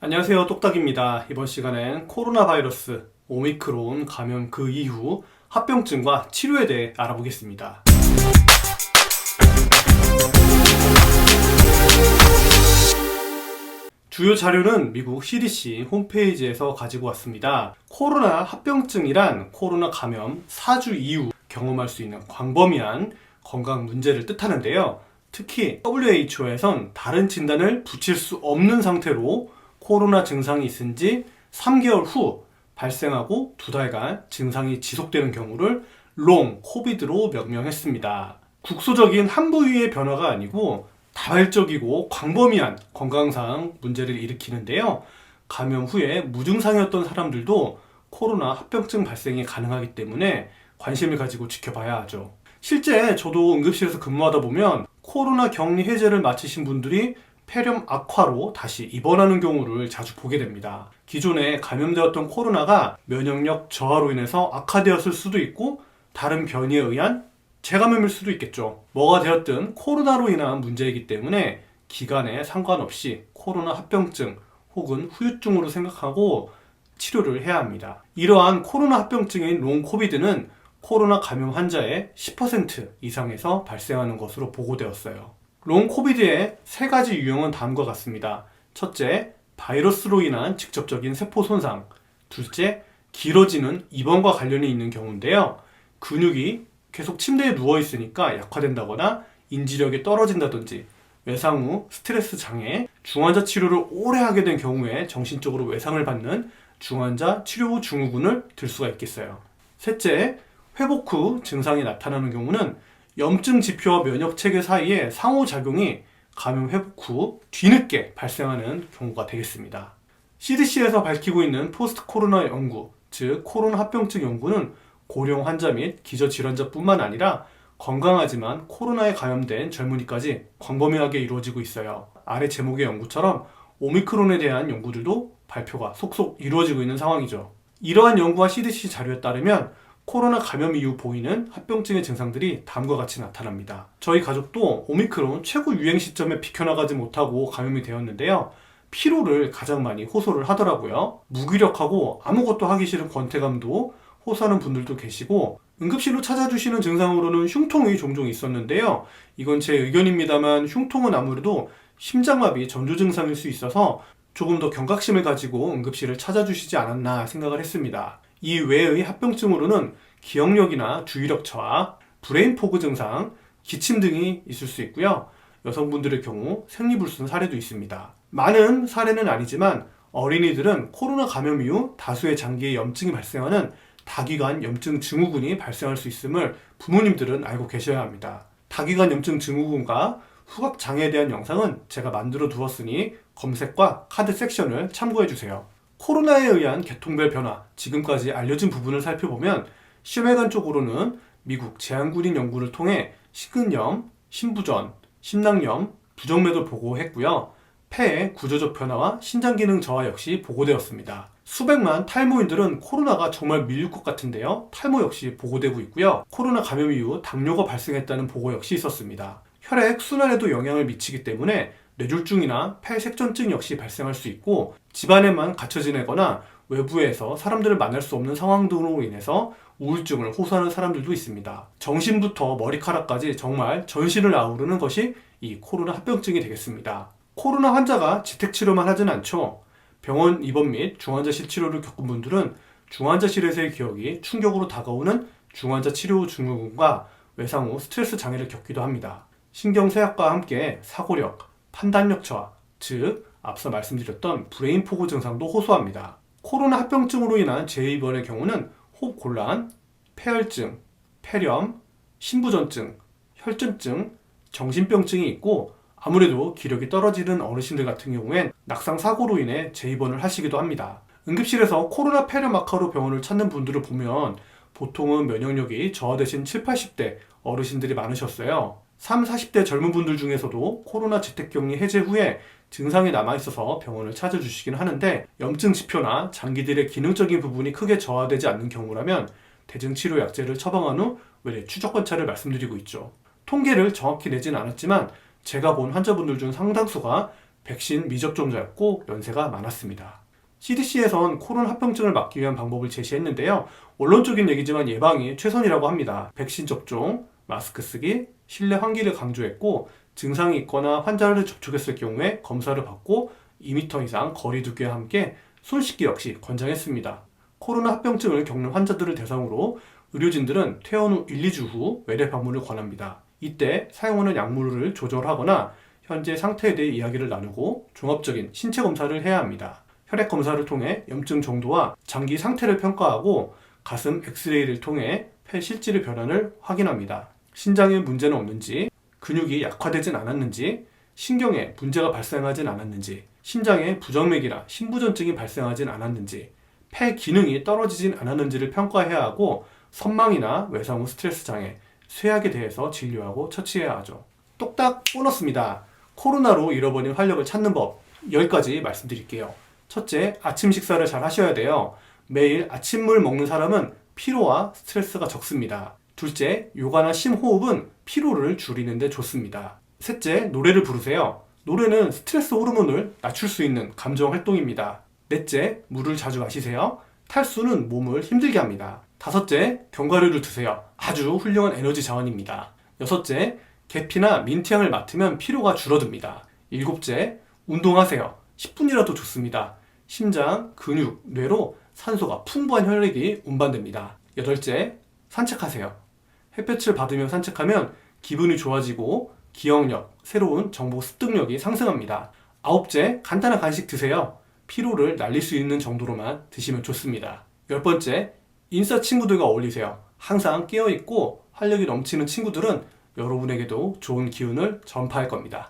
안녕하세요, 똑딱입니다. 이번 시간엔 코로나 바이러스 오미크론 감염 그 이후 합병증과 치료에 대해 알아보겠습니다. 주요 자료는 미국 CDC 홈페이지에서 가지고 왔습니다. 코로나 합병증이란 코로나 감염 4주 이후 경험할 수 있는 광범위한 건강 문제를 뜻하는데요. 특히 WHO에선 다른 진단을 붙일 수 없는 상태로 코로나 증상이 있은 지 3개월 후 발생하고 2달간 증상이 지속되는 경우를 롱 코비드로 명명했습니다. 국소적인 한 부위의 변화가 아니고 다발적이고 광범위한 건강상 문제를 일으키는데요. 감염 후에 무증상이었던 사람들도 코로나 합병증 발생이 가능하기 때문에 관심을 가지고 지켜봐야 하죠. 실제 저도 응급실에서 근무하다 보면 코로나 격리 해제를 마치신 분들이 폐렴 악화로 다시 입원하는 경우를 자주 보게 됩니다. 기존에 감염되었던 코로나가 면역력 저하로 인해서 악화되었을 수도 있고 다른 변이에 의한 재감염일 수도 있겠죠. 뭐가 되었든 코로나로 인한 문제이기 때문에 기간에 상관없이 코로나 합병증 혹은 후유증으로 생각하고 치료를 해야 합니다. 이러한 코로나 합병증인 롱 코비드는 코로나 감염 환자의 10% 이상에서 발생하는 것으로 보고되었어요. 롱 코비드의 3가지 유형은 다음과 같습니다. 첫째, 바이러스로 인한 직접적인 세포 손상. 둘째, 길어지는 입원과 관련이 있는 경우인데요. 근육이 계속 침대에 누워있으니까 약화된다거나 인지력이 떨어진다든지 외상 후 스트레스 장애, 중환자 치료를 오래 하게 된 경우에 정신적으로 외상을 받는 중환자 치료 후 증후군을 들 수가 있겠어요. 셋째, 회복 후 증상이 나타나는 경우는 염증 지표와 면역 체계 사이의 상호작용이 감염 회복 후 뒤늦게 발생하는 경우가 되겠습니다. CDC에서 밝히고 있는 포스트 코로나 연구, 즉 코로나 합병증 연구는 고령 환자 및 기저질환자뿐만 아니라 건강하지만 코로나에 감염된 젊은이까지 광범위하게 이루어지고 있어요. 아래 제목의 연구처럼 오미크론에 대한 연구들도 발표가 속속 이루어지고 있는 상황이죠. 이러한 연구와 CDC 자료에 따르면 코로나 감염 이후 보이는 합병증의 증상들이 다음과 같이 나타납니다. 저희 가족도 오미크론 최고 유행 시점에 비켜나가지 못하고 감염이 되었는데요. 피로를 가장 많이 호소를 하더라고요. 무기력하고 아무것도 하기 싫은 권태감도 호소하는 분들도 계시고 응급실로 찾아주시는 증상으로는 흉통이 종종 있었는데요. 이건 제 의견입니다만 흉통은 아무래도 심장마비 전조 증상일 수 있어서 조금 더 경각심을 가지고 응급실을 찾아주시지 않았나 생각을 했습니다. 이 외의 합병증으로는 기억력이나 주의력 저하, 브레인 포그 증상, 기침 등이 있을 수 있고요. 여성분들의 경우 생리불순 사례도 있습니다. 많은 사례는 아니지만 어린이들은 코로나 감염 이후 다수의 장기에 염증이 발생하는 다기관 염증 증후군이 발생할 수 있음을 부모님들은 알고 계셔야 합니다. 다기관 염증 증후군과 후각 장애에 대한 영상은 제가 만들어 두었으니 검색과 카드 섹션을 참고해 주세요. 코로나에 의한 계통별 변화, 지금까지 알려진 부분을 살펴보면 심혈관 쪽으로는 미국 제한군인 연구를 통해 식은염, 심부전, 심낭염, 부정맥을 보고했고요. 폐의 구조적 변화와 신장기능 저하 역시 보고되었습니다. 수백만 탈모인들은 코로나가 정말 밀릴 것 같은데요. 탈모 역시 보고되고 있고요. 코로나 감염 이후 당뇨가 발생했다는 보고 역시 있었습니다. 혈액 순환에도 영향을 미치기 때문에 뇌졸중이나 폐색전증 역시 발생할 수 있고 집안에만 갇혀 지내거나 외부에서 사람들을 만날 수 없는 상황 등으로 인해서 우울증을 호소하는 사람들도 있습니다. 정신부터 머리카락까지 정말 전신을 아우르는 것이 이 코로나 합병증이 되겠습니다. 코로나 환자가 재택치료만 하진 않죠. 병원 입원 및 중환자실 치료를 겪은 분들은 중환자실에서의 기억이 충격으로 다가오는 중환자 치료 후 증후군과 외상 후 스트레스 장애를 겪기도 합니다. 신경쇠약과 함께 사고력, 판단력 저하, 즉 앞서 말씀드렸던 브레인 포구 증상도 호소합니다. 코로나 합병증으로 인한 재입원의 경우는 호흡 곤란, 폐혈증, 폐렴, 심부전증, 혈전증, 정신병증이 있고 아무래도 기력이 떨어지는 어르신들 같은 경우엔 낙상 사고로 인해 재입원을 하시기도 합니다. 응급실에서 코로나 폐렴 악화로 병원을 찾는 분들을 보면 보통은 면역력이 저하되신 7, 80대 어르신들이 많으셨어요. 3, 40대 젊은 분들 중에서도 코로나 재택격리 해제 후에 증상이 남아있어서 병원을 찾아주시긴 하는데 염증 지표나 장기들의 기능적인 부분이 크게 저하되지 않는 경우라면 대증치료 약제를 처방한 후 외래 추적 관찰을 말씀드리고 있죠. 통계를 정확히 내진 않았지만 제가 본 환자분들 중 상당수가 백신 미접종자였고 연세가 많았습니다. CDC에선 코로나 합병증을 막기 위한 방법을 제시했는데요. 원론적인 얘기지만 예방이 최선이라고 합니다. 백신 접종, 마스크 쓰기, 실내 환기를 강조했고 증상이 있거나 환자를 접촉했을 경우에 검사를 받고 2m 이상 거리 두기와 함께 손 씻기 역시 권장했습니다. 코로나 합병증을 겪는 환자들을 대상으로 의료진들은 퇴원 후 1, 2주 후 외래 방문을 권합니다. 이때 사용하는 약물을 조절하거나 현재 상태에 대해 이야기를 나누고 종합적인 신체 검사를 해야 합니다. 혈액 검사를 통해 염증 정도와 장기 상태를 평가하고 가슴 엑스레이를 통해 폐 실질의 변화를 확인합니다. 신장에 문제는 없는지, 근육이 약화되진 않았는지, 신경에 문제가 발생하진 않았는지, 심장에 부정맥이나 심부전증이 발생하진 않았는지, 폐 기능이 떨어지진 않았는지를 평가해야 하고 선망이나 외상 후 스트레스 장애, 쇠약에 대해서 진료하고 처치해야 하죠. 똑딱 보너스입니다. 코로나로 잃어버린 활력을 찾는 법 10가지 말씀드릴게요. 첫째, 아침 식사를 잘 하셔야 돼요. 매일 아침물 먹는 사람은 피로와 스트레스가 적습니다. 둘째, 요가나 심호흡은 피로를 줄이는 데 좋습니다. 셋째, 노래를 부르세요. 노래는 스트레스 호르몬을 낮출 수 있는 감정 활동입니다. 넷째, 물을 자주 마시세요. 탈수는 몸을 힘들게 합니다. 다섯째, 견과류를 드세요. 아주 훌륭한 에너지 자원입니다. 여섯째, 계피나 민트향을 맡으면 피로가 줄어듭니다. 일곱째, 운동하세요. 10분이라도 좋습니다. 심장, 근육, 뇌로 산소가 풍부한 혈액이 운반됩니다. 여덟째, 산책하세요. 햇볕을 받으며 산책하면 기분이 좋아지고 기억력, 새로운 정보 습득력이 상승합니다. 아홉째, 간단한 간식 드세요. 피로를 날릴 수 있는 정도로만 드시면 좋습니다. 열 번째, 인싸 친구들과 어울리세요. 항상 깨어있고 활력이 넘치는 친구들은 여러분에게도 좋은 기운을 전파할 겁니다.